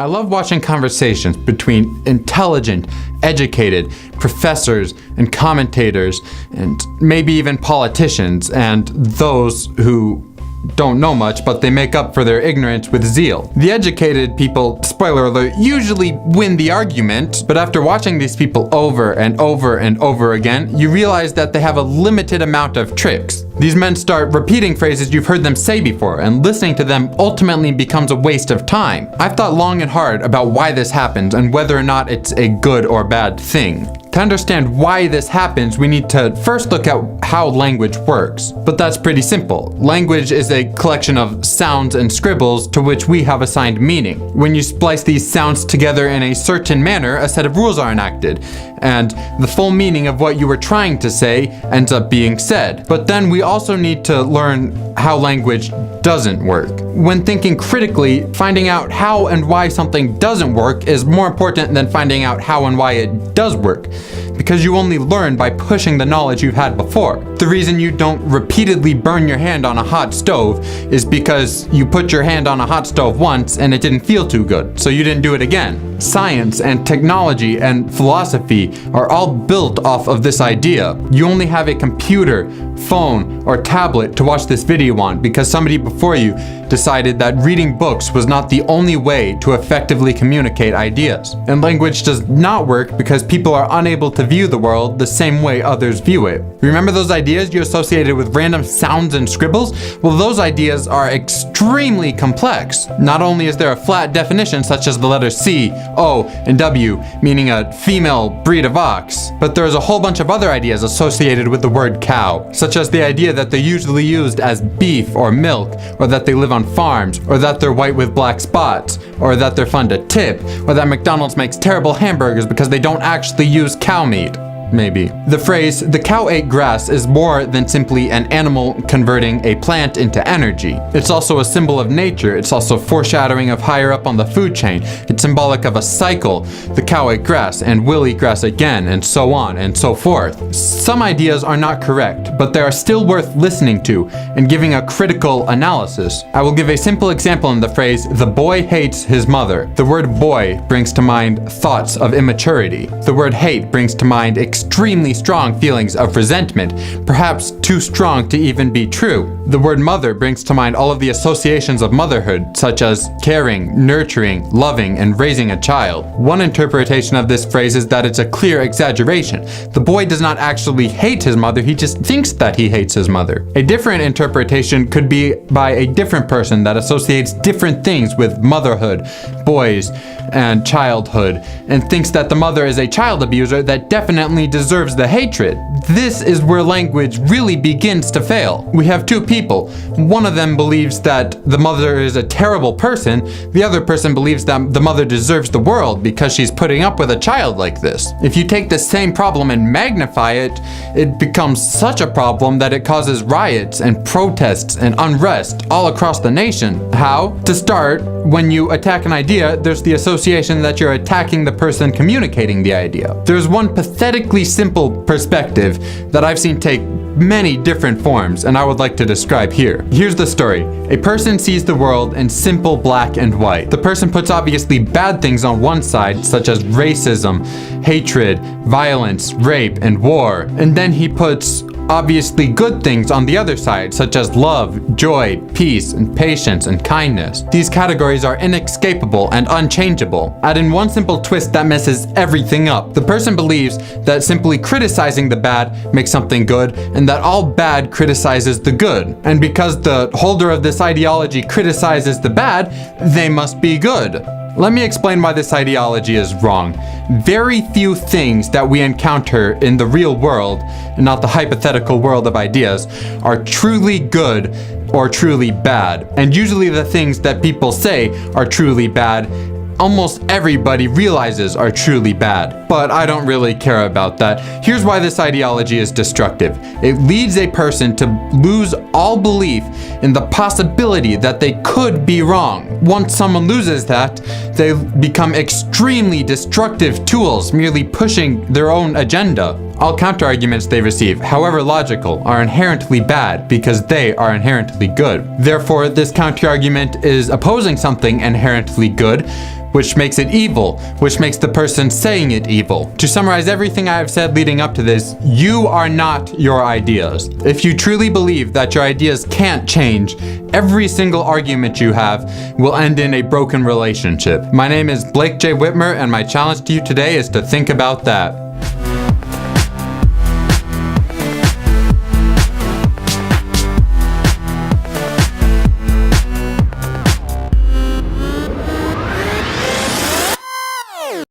I love watching conversations between intelligent, educated professors and commentators and maybe even politicians and those who don't know much, but they make up for their ignorance with zeal. The educated people, spoiler alert, usually win the argument, but after watching these people over and over and over again, you realize that they have a limited amount of tricks. These men start repeating phrases you've heard them say before, and listening to them ultimately becomes a waste of time. I've thought long and hard about why this happens and whether or not it's a good or bad thing. To understand why this happens, we need to first look at how language works. But that's pretty simple. Language is a collection of sounds and scribbles to which we have assigned meaning. When you splice these sounds together in a certain manner, a set of rules are enacted, and the full meaning of what you were trying to say ends up being said. But then we also need to learn how language doesn't work. When thinking critically, finding out how and why something doesn't work is more important than finding out how and why it does work, because you only learn by pushing the knowledge you've had before. The reason you don't repeatedly burn your hand on a hot stove is because you put your hand on a hot stove once and it didn't feel too good, so you didn't do it again. Science and technology and philosophy are all built off of this idea. You only have a computer, phone, or tablet to watch this video on because somebody before you decided that reading books was not the only way to effectively communicate ideas. And language does not work because people are unable to view the world the same way others view it. Remember those ideas you associated with random sounds and scribbles? Well, those ideas are extremely complex. Not only is there a flat definition such as the letters C, O, and W, meaning a female breed of ox, but there's a whole bunch of other ideas associated with the word cow, such as the idea that they're usually used as beef or milk, or that they live on farms, or that they're white with black spots, or that they're fun to tip, or that McDonald's makes terrible hamburgers because they don't actually use cow meat. Maybe. The phrase, "the cow ate grass," is more than simply an animal converting a plant into energy. It's also a symbol of nature. It's also foreshadowing of higher up on the food chain. It's symbolic of a cycle. The cow ate grass and will eat grass again, and so on and so forth. Some ideas are not correct, but they are still worth listening to and giving a critical analysis. I will give a simple example in the phrase, "the boy hates his mother." The word boy brings to mind thoughts of immaturity. The word hate brings to mind extremely strong feelings of resentment, perhaps too strong to even be true. The word mother brings to mind all of the associations of motherhood, such as caring, nurturing, loving, and raising a child. One interpretation of this phrase is that it's a clear exaggeration. The boy does not actually hate his mother, he just thinks that he hates his mother. A different interpretation could be by a different person that associates different things with motherhood, boys, and childhood, and thinks that the mother is a child abuser that definitely deserves the hatred. This is where language really begins to fail. We have two people. One of them believes that the mother is a terrible person. The other person believes that the mother deserves the world because she's putting up with a child like this. If you take the same problem and magnify it, it becomes such a problem that it causes riots and protests and unrest all across the nation. How? To start, when you attack an idea, there's the association that you're attacking the person communicating the idea. There's one pathetically simple perspective that I've seen take many different forms, and I would like to describe here. Here's the story. A person sees the world in simple black and white. The person puts obviously bad things on one side, such as racism, hatred, violence, rape, and war. And then he puts obviously good things on the other side, such as love, joy, peace, and patience, and kindness. These categories are inescapable and unchangeable. Add in one simple twist that messes everything up. The person believes that simply criticizing the bad makes something good, and that all bad criticizes the good. And because the holder of this ideology criticizes the bad, they must be good. Let me explain why this ideology is wrong. Very few things that we encounter in the real world, and not the hypothetical world of ideas, are truly good or truly bad. And usually the things that people say are truly bad, almost everybody realizes are truly bad. But I don't really care about that. Here's why this ideology is destructive. It leads a person to lose all belief in the possibility that they could be wrong. Once someone loses that, they become extremely destructive tools, merely pushing their own agenda. All counterarguments they receive, however logical, are inherently bad because they are inherently good. Therefore, this counterargument is opposing something inherently good, which makes it evil, which makes the person saying it evil. To summarize everything I have said leading up to this, you are not your ideas. If you truly believe that your ideas can't change, every single argument you have will end in a broken relationship. My name is Blake J. Whitmer, and my challenge to you today is to think about that.